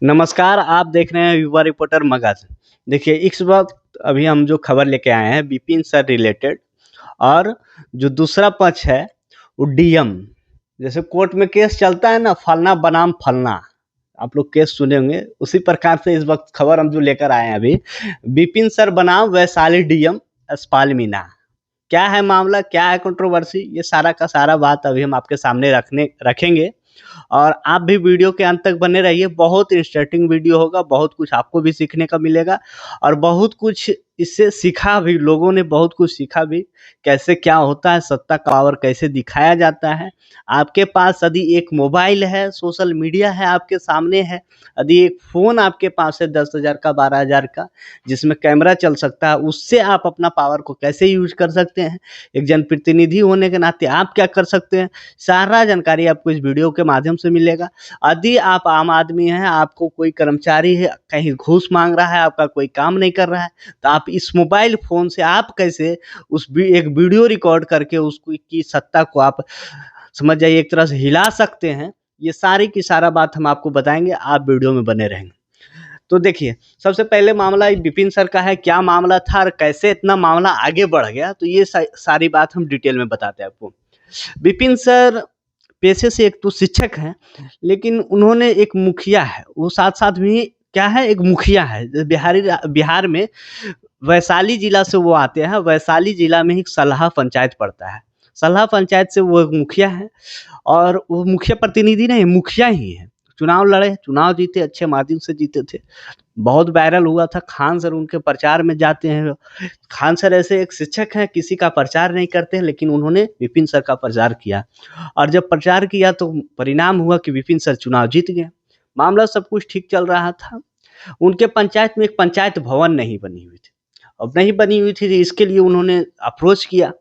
नमस्कार, आप देख रहे हैं युवा रिपोर्टर मगध। देखिए, इस वक़्त अभी हम जो खबर लेके आए हैं विपिन सर रिलेटेड और जो दूसरा पक्ष है वो डीएम। जैसे कोर्ट में केस चलता है ना, फलना बनाम फलना, आप लोग केस सुने होंगे, उसी प्रकार से इस वक़्त खबर हम जो लेकर आए हैं अभी, विपिन सर बनाम वैशाली डीएम यशपाल मीणा। क्या है मामला, क्या है कंट्रोवर्सी, ये सारा का सारा बात अभी हम आपके सामने रखेंगे और आप भी वीडियो के अंत तक बने रहिए। बहुत इंटरेस्टिंग वीडियो होगा, बहुत कुछ आपको भी सीखने का मिलेगा और बहुत कुछ इससे सीखा भी, लोगों ने बहुत कुछ सीखा भी। कैसे क्या होता है, सत्ता का पावर कैसे दिखाया जाता है। आपके पास यदि एक मोबाइल है, सोशल मीडिया है आपके सामने है, यदि एक फ़ोन आपके पास है 10,000 का, 12,000 का, जिसमें कैमरा चल सकता है, उससे आप अपना पावर को कैसे यूज़ कर सकते हैं। एक जनप्रतिनिधि होने के नाते आप क्या कर सकते हैं, सारा जानकारी आपको इस वीडियो के माध्यम से मिलेगा। यदि आप आम आदमी हैं, आपको कोई कर्मचारी है, कहीं घूस माँग रहा है, आपका कोई काम नहीं कर रहा है, तो आप इस मोबाइल फ़ोन से आप कैसे एक वीडियो रिकॉर्ड करके उसको की सत्ता को आप समझ जाइए एक तरह से हिला सकते हैं। ये सारी की सारा बात हम आपको बताएँगे, आप वीडियो में बने रहेंगे। तो देखिए, सबसे पहले मामला विपिन सर का है, क्या मामला था और कैसे इतना मामला आगे बढ़ गया, तो ये सारी बात हम डिटेल में बताते हैं आपको। विपिन सर पेशे से एक तो शिक्षक हैं, लेकिन उन्होंने एक मुखिया है, वो साथ-साथ भी क्या है, एक मुखिया है। बिहार में वैशाली जिला से वो आते हैं, वैशाली जिला में एक सलहा पंचायत पड़ता है। सलहा पंचायत से वो एक मुखिया हैं और वो मुखिया प्रतिनिधि नहीं, मुखिया ही हैं। चुनाव लड़े, चुनाव जीते, अच्छे मार्जिन से जीते थे। बहुत वायरल हुआ था, खान सर उनके प्रचार में जाते हैं। खान सर ऐसे एक शिक्षक हैं, किसी का प्रचार नहीं करते हैं, लेकिन उन्होंने विपिन सर का प्रचार किया और जब प्रचार किया तो परिणाम हुआ कि विपिन सर चुनाव जीत गए। मामला सब कुछ ठीक चल रहा था। उनके पंचायत में एक पंचायत भवन नहीं बनी हुई थी। अब नहीं बनी हुई थी, इसके लिए उन्होंने अप्रोच किया।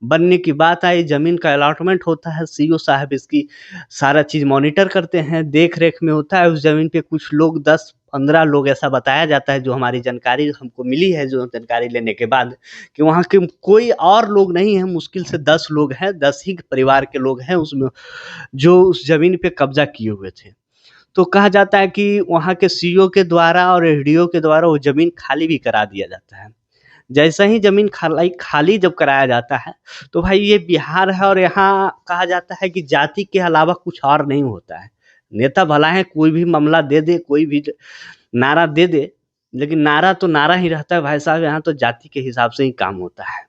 बनने की बात आई, ज़मीन का अलॉटमेंट होता है, सीईओ साहब इसकी सारा चीज़ मॉनिटर करते हैं, देख-रेख में होता है। उस ज़मीन पे कुछ लोग 10-15 लोग, ऐसा बताया जाता है, जो हमारी जानकारी हमको मिली है, जो जानकारी लेने के बाद, कि वहाँ के कोई और लोग नहीं हैं, मुश्किल से 10 लोग हैं, 10 ही परिवार के लोग हैं उसमें, जो उस ज़मीन पे कब्ज़ा किए हुए थे। तो कहा जाता है कि वहाँ के सीईओ के द्वारा और एसडीओ के द्वारा वो ज़मीन खाली भी करा दिया जाता है। जैसे ही ज़मीन खाली जब कराया जाता है, तो भाई ये बिहार है और यहाँ कहा जाता है कि जाति के अलावा कुछ और नहीं होता है। नेता भला है, कोई भी मामला दे दे, कोई भी नारा दे दे, लेकिन नारा तो नारा ही रहता है भाई साहब, यहाँ तो जाति के हिसाब से ही काम होता है।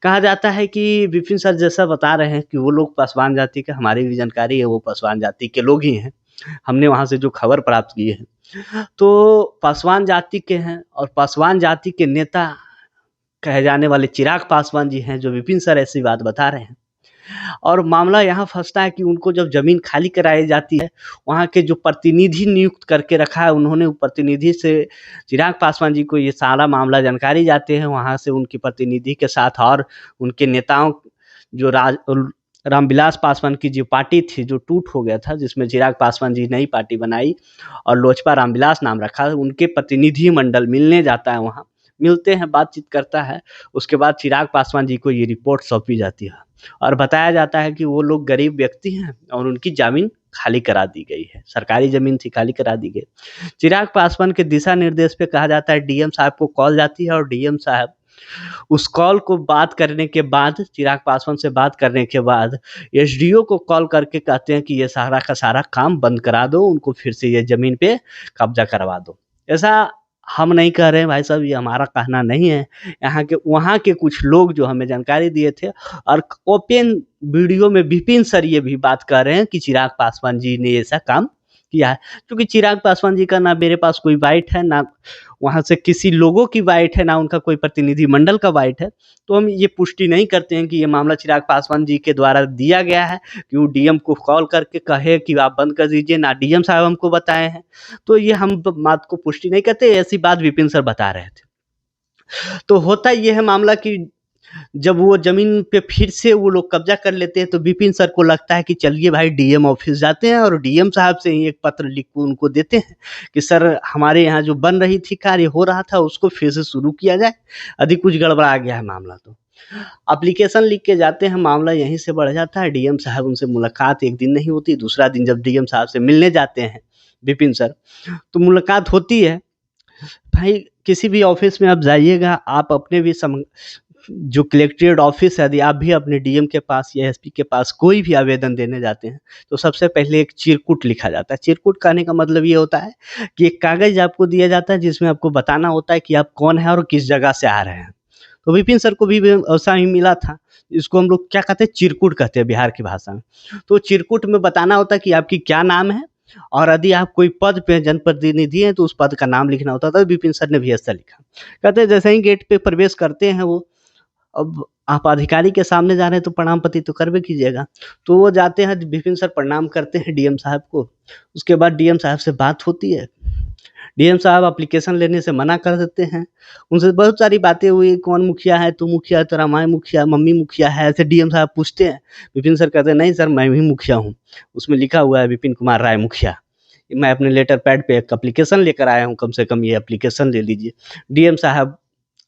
कहा जाता है कि विपिन सर जैसा बता रहे हैं कि वो लोग पासवान जाति के, हमारी भी जानकारी है वो पासवान जाति के लोग ही हैं। हमने वहाँ से जो खबर प्राप्त की है, तो पासवान जाति के हैं और पासवान जाति के नेता कहे जाने वाले चिराग पासवान जी हैं, जो विपिन सर ऐसी बात बता रहे हैं। और मामला यहाँ फँसता है कि उनको जब ज़मीन खाली कराई जाती है, वहाँ के जो प्रतिनिधि नियुक्त करके रखा है, उन्होंने वो प्रतिनिधि से चिराग पासवान जी को ये सारा मामला जानकारी जाते हैं। वहाँ से उनकी प्रतिनिधि के साथ और उनके नेताओं, जो रामविलास पासवान की जो पार्टी थी, जो टूट हो गया था, जिसमें चिराग पासवान जी नई पार्टी बनाई और लोजपा रामविलास नाम रखा, उनके प्रतिनिधि मंडल मिलने जाता है वहाँ। मिलते हैं, बातचीत करता है, उसके बाद चिराग पासवान जी को ये रिपोर्ट सौंपी जाती है और बताया जाता है कि वो लोग गरीब व्यक्ति हैं और उनकी ज़मीन खाली करा दी गई है। सरकारी ज़मीन थी, खाली करा दी गई। चिराग पासवान के दिशा निर्देश पे कहा जाता है डीएम साहब को कॉल जाती है और डीएम साहब उस कॉल को बात करने के बाद, चिराग पासवान से बात करने के बाद एसडीओ को कॉल करके कहते हैं कि ये सारा का सारा काम बंद करा दो, उनको फिर से ये ज़मीन पे कब्ज़ा करवा दो। ऐसा हम नहीं कह रहे हैं भाई साहब, ये हमारा कहना नहीं है। वहाँ के कुछ लोग जो हमें जानकारी दिए थे और ओपन वीडियो में विपिन सर ये भी बात कर रहे हैं कि चिराग पासवान जी ने ऐसा काम किया है। क्योंकि चिराग पासवान जी का ना मेरे पास कोई बाइट है, ना वहाँ से किसी लोगों की बाइट है, ना उनका कोई प्रतिनिधि मंडल का बाइट है। तो हम ये पुष्टि नहीं करते हैं कि ये मामला चिराग पासवान जी के द्वारा दिया गया है, कि वो डीएम को कॉल करके कहे कि आप बंद कर दीजिए, ना डीएम साहब हमको बताए हैं। तो ये हम बात को पुष्टि नहीं करते, ऐसी बात विपिन सर बता रहे थे। तो होता ये है मामला कि जब वो ज़मीन पे फिर से वो लोग कब्ज़ा कर लेते हैं, तो विपिन सर को लगता है कि चलिए भाई डीएम ऑफ़िस जाते हैं और डीएम साहब से ही एक पत्र लिख के उनको देते हैं कि सर हमारे यहाँ जो बन रही थी, कार्य हो रहा था, उसको फिर से शुरू किया जाए। यदि कुछ गड़बड़ा गया है मामला तो। एप्लीकेशन लिख के जाते हैं, मामला यहीं से बढ़ जाता है। डीएम साहब उनसे मुलाकात एक दिन नहीं होती, दूसरा दिन जब डीएम साहब से मिलने जाते हैं, विपिन सर। तो मुलाकात होती है भाई, किसी भी ऑफिस में आप जाइएगा, आप अपने भी जो कलेक्ट्रेट ऑफिस है, यदि आप भी अपने डीएम के पास या एसपी के पास कोई भी आवेदन देने जाते हैं, तो सबसे पहले एक चिरकुट लिखा जाता है। चिरकुट कहने का मतलब ये होता है कि एक कागज़ आपको दिया जाता है जिसमें आपको बताना होता है कि आप कौन हैं और किस जगह से आ रहे हैं। तो विपिन सर को भी ऐसा ही मिला था। इसको हम लोग क्या कहते हैं, चिरकुट कहते हैं बिहार की भाषा में। तो चिरकुट में बताना होता है कि आपकी क्या नाम है, और यदि आप कोई पद पे जनप्रतिनिधि हैं तो उस पद का नाम लिखना होता था। विपिन सर ने भी ऐसा लिखा। कहते हैं जैसे ही गेट पे प्रवेश करते हैं वो, अब आप अधिकारी के सामने जा रहे हैं तो प्रणाम पाती तो करबे कीजिएगा। तो वो जाते हैं, विपिन सर प्रणाम करते हैं डीएम साहब को। उसके बाद डीएम साहब से बात होती है। डीएम साहब एप्लीकेशन लेने से मना कर देते हैं। उनसे बहुत सारी बातें हुई, कौन मुखिया है, तू मुखिया है, तेरा माँ मुखिया, मम्मी मुखिया है, ऐसे डीएम साहब पूछते हैं। विपिन सर कहते हैं नहीं सर, मैं ही मुखिया हूँ, उसमें लिखा हुआ है विपिन कुमार राय मुखिया। मैं अपने लेटर पैड पे एक एप्लीकेशन लेकर आया हूँ, कम से कम ये एप्लीकेशन ले लीजिए। डीएम साहब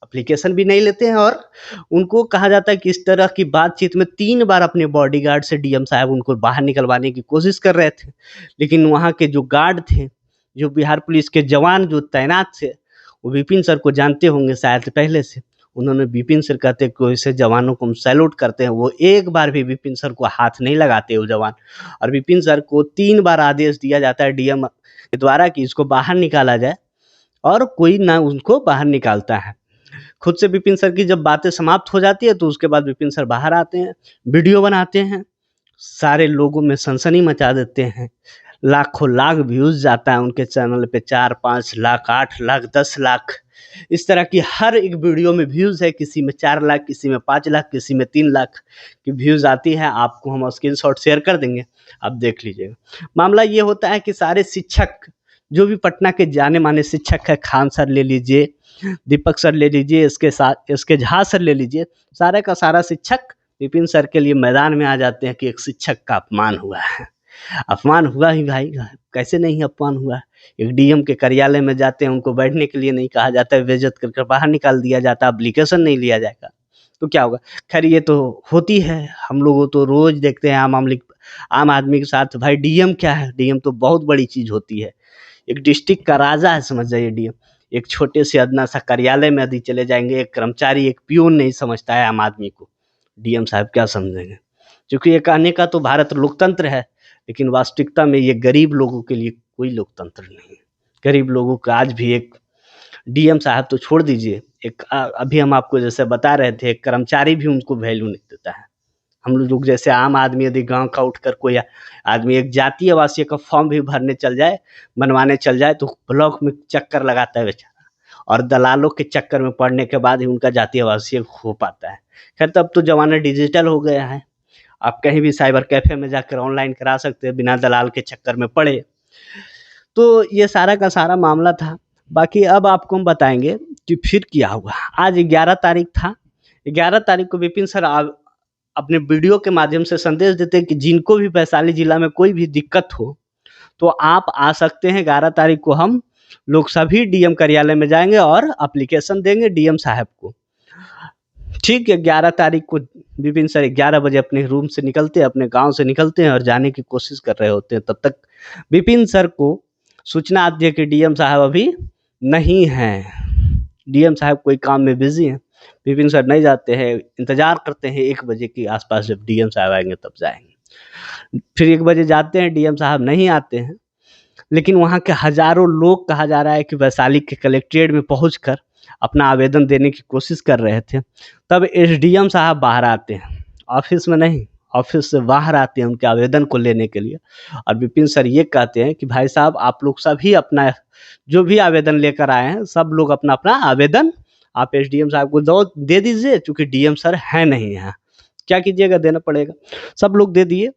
एप्लीकेशन भी नहीं लेते हैं, और उनको कहा जाता है कि इस तरह की बातचीत में 3 बार अपने बॉडीगार्ड से डीएम साहब उनको बाहर निकलवाने की कोशिश कर रहे थे। लेकिन वहाँ के जो गार्ड थे, जो बिहार पुलिस के जवान जो तैनात थे, वो विपिन सर को जानते होंगे शायद पहले से। उन्होंने विपिन सर कहते कि ऐसे जवानों को हम सैल्यूट करते हैं, वो एक बार भी विपिन सर को हाथ नहीं लगाते वो जवान। और विपिन सर को 3 बार आदेश दिया जाता है डीएम के द्वारा कि इसको बाहर निकाला जाए, और कोई ना उनको बाहर निकालता है। खुद से विपिन सर की जब बातें समाप्त हो जाती है तो उसके बाद विपिन सर बाहर आते हैं, वीडियो बनाते हैं, सारे लोगों में सनसनी मचा देते हैं। लाखों लाख व्यूज़ जाता है उनके चैनल पे, 4-5 लाख, 8 लाख, 10 लाख, इस तरह की हर एक वीडियो में व्यूज़ है। किसी में 4 लाख, किसी में 5 लाख, किसी में 3 लाख की व्यूज़ आती है। आपको हम स्क्रीनशॉट शेयर कर देंगे, आप देख लीजिएगा। मामला ये होता है कि सारे शिक्षक, जो भी पटना के जाने माने शिक्षक है, खान सर ले लीजिए, दीपक सर ले लीजिए, इसके साथ इसके झा सर ले लीजिए, सारे का सारा शिक्षक विपिन सर के लिए मैदान में आ जाते हैं कि एक शिक्षक का अपमान हुआ है। अपमान हुआ ही भाई, कैसे नहीं अपमान हुआ। एक डीएम के कार्यालय में जाते हैं, उनको बैठने के लिए नहीं कहा जाता है, बेइज्जत करके बाहर निकाल दिया जाता है, एप्लीकेशन नहीं लिया जाएगा तो क्या होगा। खैर ये तो होती है, हम लोगों तो रोज देखते हैं आम आदमी के साथ। भाई डीएम क्या है, डीएम तो बहुत बड़ी चीज होती है, एक डिस्ट्रिक्ट का राजा है समझ जाइए डीएम। एक छोटे से अदना सा कार्यालय में यदि चले जाएंगे, एक कर्मचारी, एक पियून नहीं समझता है आम आदमी को, डीएम साहब क्या समझेंगे। क्योंकि ये कहने का तो भारत लोकतंत्र है, लेकिन वास्तविकता में ये गरीब लोगों के लिए कोई लोकतंत्र नहीं है। गरीब लोगों का आज भी एक डीएम साहब तो छोड़ दीजिए, एक अभी हम आपको जैसे बता रहे थे, एक कर्मचारी भी उनको वैल्यू नहीं देता है। हम लोग जैसे आम आदमी यदि गांव का उठकर कोई आदमी एक जातीय आवासीय का फॉर्म भी भरने चल जाए, बनवाने चल जाए, तो ब्लॉक में चक्कर लगाता है बेचारा, और दलालों के चक्कर में पड़ने के बाद ही उनका जातीय आवासीय हो पाता है। खैर तब तो जमाना डिजिटल हो गया है, आप कहीं भी साइबर कैफे में जाकर ऑनलाइन करा सकते हैं बिना दलाल के चक्कर में पड़े। तो ये सारा का सारा मामला था। बाकी अब आपको हम बताएंगे कि फिर क्या हुआ। आज 11 तारीख था, 11 तारीख को विपिन सर अपने वीडियो के माध्यम से संदेश देते हैं कि जिनको भी वैशाली जिला में कोई भी दिक्कत हो तो आप आ सकते हैं। 11 तारीख को हम लोग सभी डीएम कार्यालय में जाएंगे और एप्लीकेशन देंगे डीएम साहब को। ठीक है, 11 तारीख को विपिन सर 11 बजे अपने रूम से निकलते हैं, अपने गांव से निकलते हैं और जाने की कोशिश कर रहे होते हैं। तब तक विपिन सर को सूचना आती है कि डीएम साहब अभी नहीं हैं, डीएम साहब कोई काम में बिजी हैं। विपिन सर नहीं जाते हैं, इंतजार करते हैं 1 बजे के आसपास, जब डीएम साहब आएंगे तब जाएंगे। फिर 1 बजे जाते हैं, डीएम साहब नहीं आते हैं। लेकिन वहाँ के हजारों लोग, कहा जा रहा है कि वैशाली के कलेक्ट्रेट में पहुंचकर अपना आवेदन देने की कोशिश कर रहे थे। तब एसडीएम साहब बाहर आते हैं, ऑफिस में नहीं, ऑफिस से बाहर आते हैं उनके आवेदन को लेने के लिए। और विपिन सर ये कहते हैं कि भाई साहब, आप लोग सभी अपना जो भी आवेदन लेकर आए हैं, सब लोग अपना अपना आवेदन आप एसडीएम साहब को दे दीजिए, क्योंकि डीएम सर है नहीं यहाँ, क्या कीजिएगा, देना पड़ेगा। सब लोग दे दिए।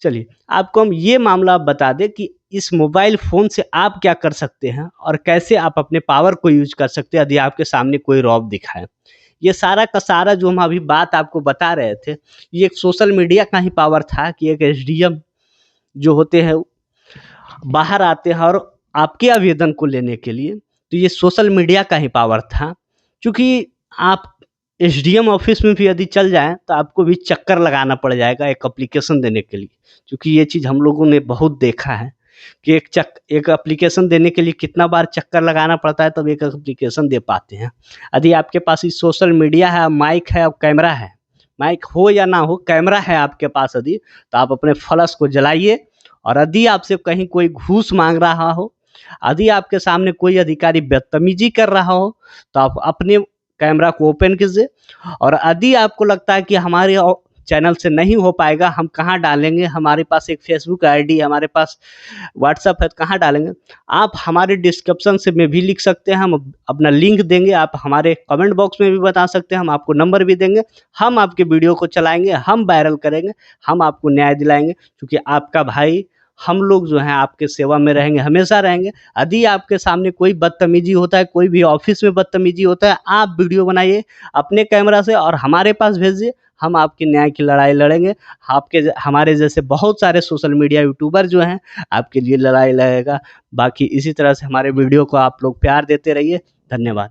चलिए आपको हम ये मामला बता दें कि इस मोबाइल फ़ोन से आप क्या कर सकते हैं और कैसे आप अपने पावर को यूज कर सकते हैं यदि आपके सामने कोई रौब दिखाए। ये सारा का सारा जो हम अभी बात आपको बता रहे थे, ये एक सोशल मीडिया का ही पावर था कि एक एसडीएम जो होते हैं बाहर आते हैं और आपके आवेदन को लेने के लिए, तो ये सोशल मीडिया का ही पावर था। क्योंकि आप एसडीएम ऑफिस में भी यदि चल जाएं तो आपको भी चक्कर लगाना पड़ जाएगा एक एप्लीकेशन देने के लिए, क्योंकि ये चीज़ हम लोगों ने बहुत देखा है कि एक एप्लीकेशन देने के लिए कितना बार चक्कर लगाना पड़ता है तब एक एप्लीकेशन दे पाते हैं। यदि आपके पास ये सोशल मीडिया है, माइक है और कैमरा है, माइक हो या ना हो, कैमरा है आपके पास यदि, तो आप अपने फ्लैश को जलाइए और यदि आपसे कहीं कोई घूस मांग रहा हो, यदि आपके सामने कोई अधिकारी बदतमीजी कर रहा हो, तो आप अपने कैमरा को ओपन कीजिए और यदि आपको लगता है कि हमारे चैनल से नहीं हो पाएगा, हम कहाँ डालेंगे, हमारे पास एक फेसबुक आईडी, हमारे पास व्हाट्सएप है, कहाँ डालेंगे, आप हमारे डिस्क्रिप्शन से में भी लिख सकते हैं, हम अपना लिंक देंगे, आप हमारे कमेंट बॉक्स में भी बता सकते हैं, हम आपको नंबर भी देंगे, हम आपके वीडियो को चलाएंगे, हम वायरल करेंगे, हम आपको न्याय दिलाएंगे, क्योंकि आपका भाई, हम लोग जो हैं आपके सेवा में रहेंगे, हमेशा रहेंगे। यदि आपके सामने कोई बदतमीजी होता है, कोई भी ऑफिस में बदतमीजी होता है, आप वीडियो बनाइए अपने कैमरा से और हमारे पास भेजिए, हम आपके न्याय की लड़ाई लड़ेंगे। हमारे जैसे बहुत सारे सोशल मीडिया यूट्यूबर जो हैं आपके लिए लड़ाई लड़ेगा। बाकी इसी तरह से हमारे वीडियो को आप लोग प्यार देते रहिए। धन्यवाद।